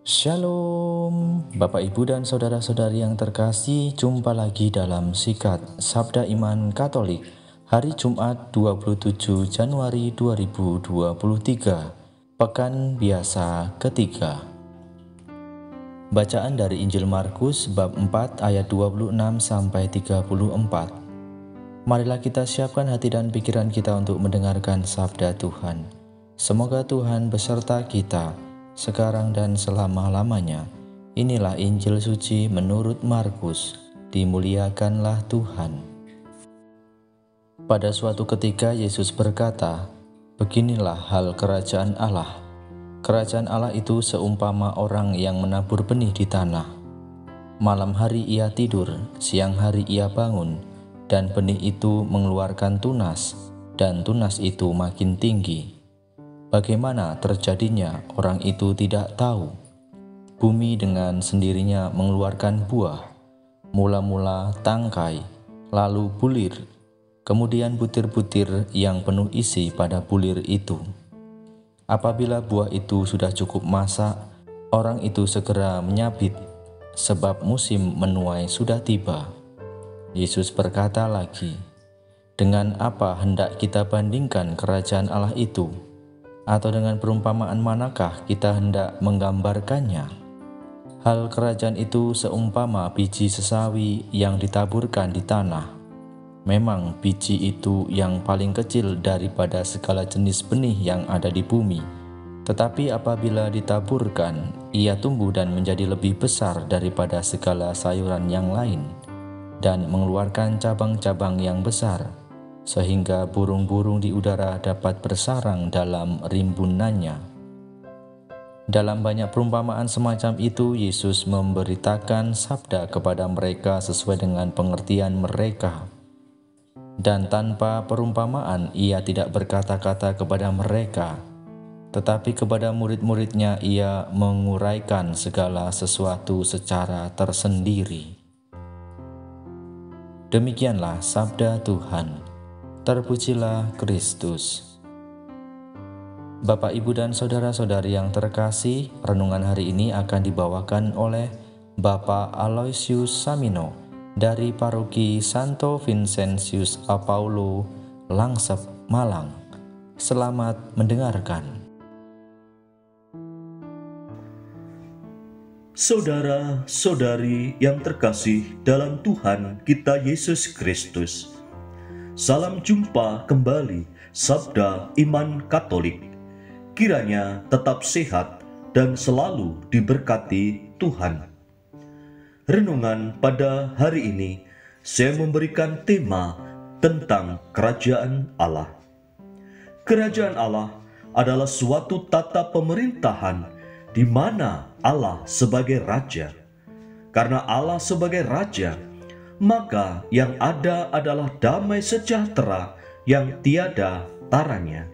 Shalom, Bapak Ibu dan Saudara-saudari yang terkasih, jumpa lagi dalam Sikat Sabda Iman Katolik, hari Jumat 27 Januari 2023, Pekan Biasa ketiga. Bacaan dari Injil Markus bab 4 ayat 26-34. Marilah kita siapkan hati dan pikiran kita untuk mendengarkan sabda Tuhan. Semoga Tuhan beserta kita sekarang dan selama-lamanya. Inilah Injil suci menurut Markus. Dimuliakanlah Tuhan. Pada suatu ketika Yesus berkata, "Beginilah hal kerajaan Allah. Kerajaan Allah itu seumpama orang yang menabur benih di tanah. Malam hari ia tidur, siang hari ia bangun, dan benih itu mengeluarkan tunas, dan tunas itu makin tinggi. Bagaimana terjadinya orang itu tidak tahu. Bumi dengan sendirinya mengeluarkan buah, mula-mula tangkai, lalu bulir, kemudian butir-butir yang penuh isi pada bulir itu. Apabila buah itu sudah cukup masak, orang itu segera menyabit, sebab musim menuai sudah tiba." Yesus berkata lagi, "Dengan apa hendak kita bandingkan kerajaan Allah itu? Atau dengan perumpamaan manakah kita hendak menggambarkannya? Hal kerajaan itu seumpama biji sesawi yang ditaburkan di tanah. Memang biji itu yang paling kecil daripada segala jenis benih yang ada di bumi. Tetapi apabila ditaburkan, ia tumbuh dan menjadi lebih besar daripada segala sayuran yang lain, dan mengeluarkan cabang-cabang yang besar, sehingga burung-burung di udara dapat bersarang dalam rimbunannya." Dalam banyak perumpamaan semacam itu, Yesus memberitakan sabda kepada mereka sesuai dengan pengertian mereka. Dan tanpa perumpamaan, ia tidak berkata-kata kepada mereka, tetapi kepada murid-muridnya ia menguraikan segala sesuatu secara tersendiri. Demikianlah sabda Tuhan. Terpujilah Kristus. Bapak, Ibu, dan saudara-saudari yang terkasih, renungan hari ini akan dibawakan oleh Bapak Aloysius Samino dari Paroki Santo Vincentius Apaulo, Langsep, Malang. Selamat mendengarkan. Saudara-saudari yang terkasih dalam Tuhan kita Yesus Kristus, salam jumpa kembali Sabda Iman Katolik. Kiranya tetap sehat dan selalu diberkati Tuhan. Renungan pada hari ini, saya memberikan tema tentang Kerajaan Allah. Kerajaan Allah adalah suatu tata pemerintahan di mana Allah sebagai Raja. Karena Allah sebagai Raja, maka yang ada adalah damai sejahtera yang tiada taranya.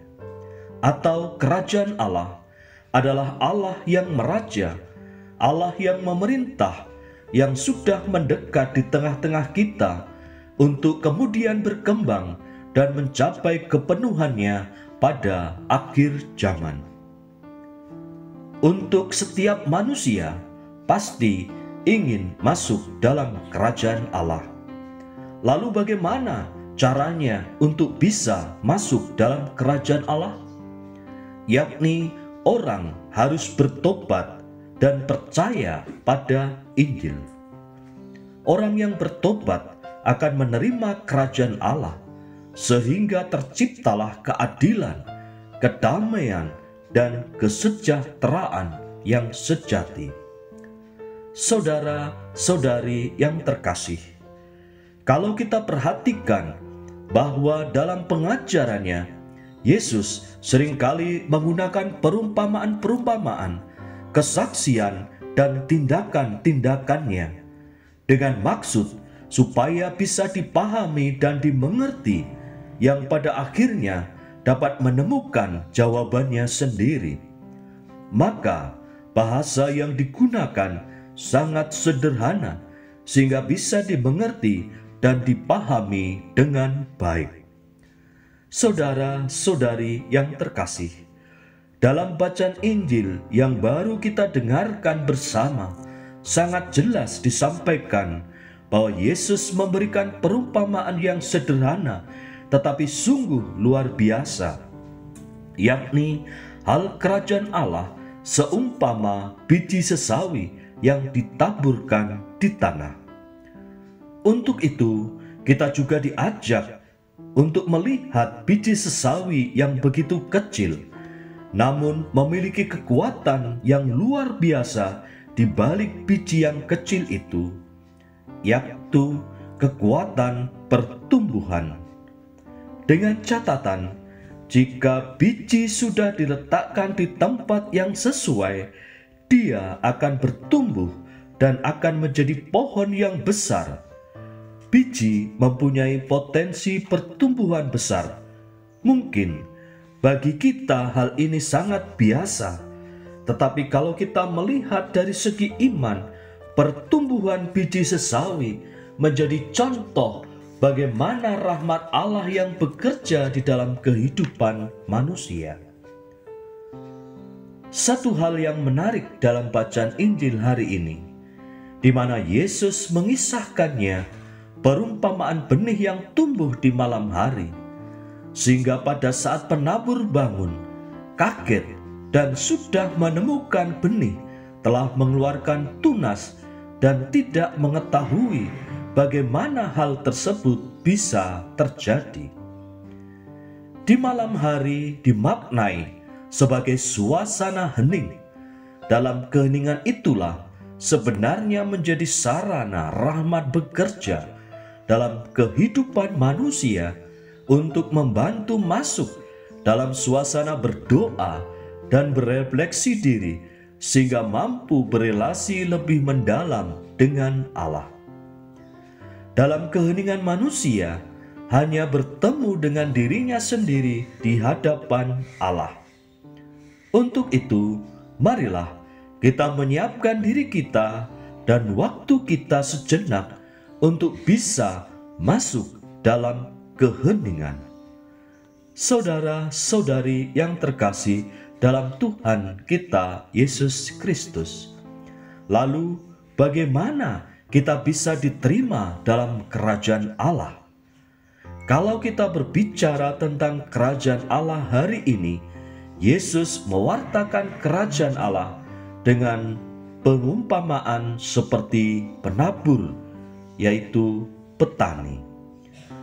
Atau kerajaan Allah adalah Allah yang meraja, Allah yang memerintah, yang sudah mendekat di tengah-tengah kita untuk kemudian berkembang dan mencapai kepenuhannya pada akhir zaman. Untuk setiap manusia pasti ingin masuk dalam kerajaan Allah. Lalu bagaimana caranya untuk bisa masuk dalam kerajaan Allah? Yakni orang harus bertobat dan percaya pada Injil. Orang yang bertobat akan menerima kerajaan Allah, sehingga terciptalah keadilan, kedamaian, dan kesejahteraan yang sejati. Saudara-saudari yang terkasih, kalau kita perhatikan bahwa dalam pengajarannya, Yesus seringkali menggunakan perumpamaan-perumpamaan, kesaksian, dan tindakan-tindakannya dengan maksud supaya bisa dipahami dan dimengerti, yang pada akhirnya dapat menemukan jawabannya sendiri. Maka bahasa yang digunakan sangat sederhana sehingga bisa dimengerti dan dipahami dengan baik. Saudara-saudari yang terkasih, dalam bacaan Injil yang baru kita dengarkan bersama, sangat jelas disampaikan bahwa Yesus memberikan perumpamaan yang sederhana tetapi sungguh luar biasa, yakni hal kerajaan Allah seumpama biji sesawi yang ditaburkan di tanah. Untuk itu, kita juga diajak untuk melihat biji sesawi yang begitu kecil, namun memiliki kekuatan yang luar biasa di balik biji yang kecil itu, yaitu kekuatan pertumbuhan. Dengan catatan, jika biji sudah diletakkan di tempat yang sesuai, dia akan bertumbuh dan akan menjadi pohon yang besar. Biji mempunyai potensi pertumbuhan besar. Mungkin bagi kita hal ini sangat biasa, tetapi kalau kita melihat dari segi iman, pertumbuhan biji sesawi menjadi contoh bagaimana rahmat Allah yang bekerja di dalam kehidupan manusia. Satu hal yang menarik dalam bacaan Injil hari ini, di mana Yesus mengisahkannya perumpamaan benih yang tumbuh di malam hari, sehingga pada saat penabur bangun, kaget dan sudah menemukan benih telah mengeluarkan tunas dan tidak mengetahui bagaimana hal tersebut bisa terjadi. Di malam hari dimaknai sebagai suasana hening. Dalam keheningan itulah sebenarnya menjadi sarana rahmat bekerja dalam kehidupan manusia untuk membantu masuk dalam suasana berdoa dan berefleksi diri sehingga mampu berelasi lebih mendalam dengan Allah. Dalam keheningan manusia hanya bertemu dengan dirinya sendiri di hadapan Allah. Untuk itu, marilah kita menyiapkan diri kita dan waktu kita sejenak untuk bisa masuk dalam keheningan. Saudara-saudari yang terkasih dalam Tuhan kita Yesus Kristus, lalu bagaimana kita bisa diterima dalam kerajaan Allah? Kalau kita berbicara tentang kerajaan Allah hari ini, Yesus mewartakan kerajaan Allah dengan pengumpamaan seperti penabur, yaitu petani.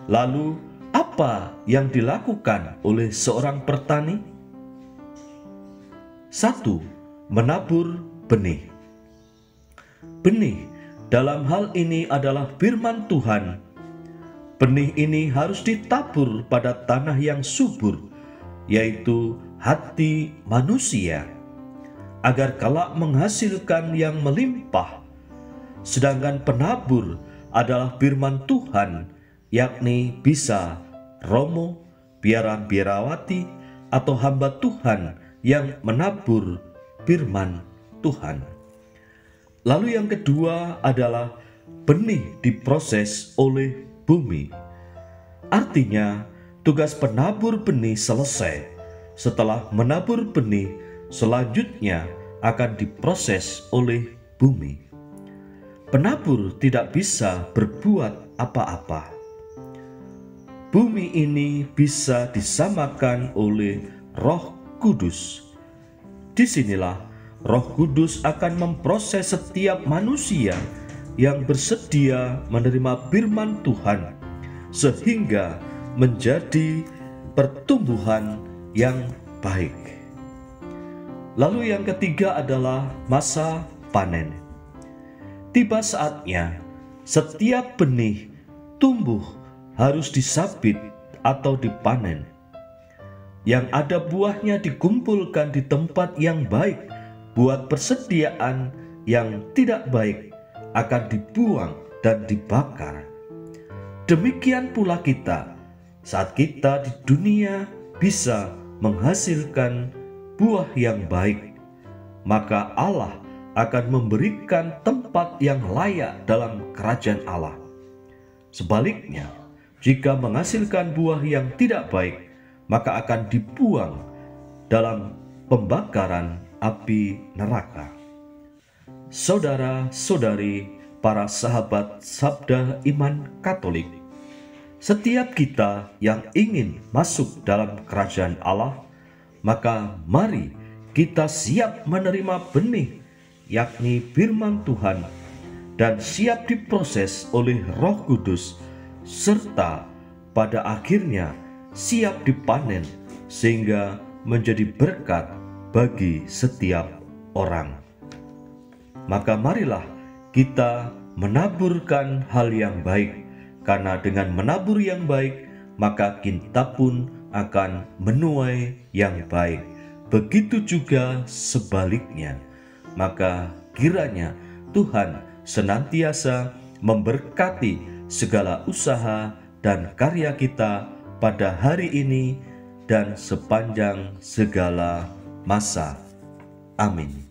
Lalu apa yang dilakukan oleh seorang petani? 1. Menabur benih. Benih dalam hal ini adalah firman Tuhan. Benih ini harus ditabur pada tanah yang subur, yaitu hati manusia, agar kelak menghasilkan yang melimpah. Sedangkan penabur adalah firman Tuhan, yakni bisa romo, biara-biarawati, atau hamba Tuhan yang menabur firman Tuhan. Lalu yang kedua adalah benih diproses oleh bumi. Artinya, tugas penabur benih selesai. Setelah menabur benih, selanjutnya akan diproses oleh bumi. Penabur tidak bisa berbuat apa-apa. Bumi ini bisa disamakan oleh Roh Kudus. Disinilah Roh Kudus akan memproses setiap manusia yang bersedia menerima firman Tuhan, sehingga menjadi pertumbuhan yang baik. Lalu yang ketiga adalah masa panen. Tiba saatnya setiap benih tumbuh harus disabit atau dipanen. Yang ada buahnya dikumpulkan di tempat yang baik, buat persediaan yang tidak baik akan dibuang dan dibakar. Demikian pula kita, saat kita di dunia bisa menghasilkan buah yang baik, maka Allah akan memberikan tempat yang layak dalam kerajaan Allah. Sebaliknya, jika menghasilkan buah yang tidak baik, maka akan dibuang dalam pembakaran api neraka. Saudara-saudari, para sahabat Sabda Iman Katolik, setiap kita yang ingin masuk dalam kerajaan Allah, maka mari kita siap menerima benih, yakni firman Tuhan, dan siap diproses oleh Roh Kudus, serta pada akhirnya siap dipanen sehingga menjadi berkat bagi setiap orang. Maka marilah kita menaburkan hal yang baik, karena dengan menabur yang baik, maka kita pun akan menuai yang baik. Begitu juga sebaliknya. Maka kiranya Tuhan senantiasa memberkati segala usaha dan karya kita pada hari ini dan sepanjang segala masa. Amin.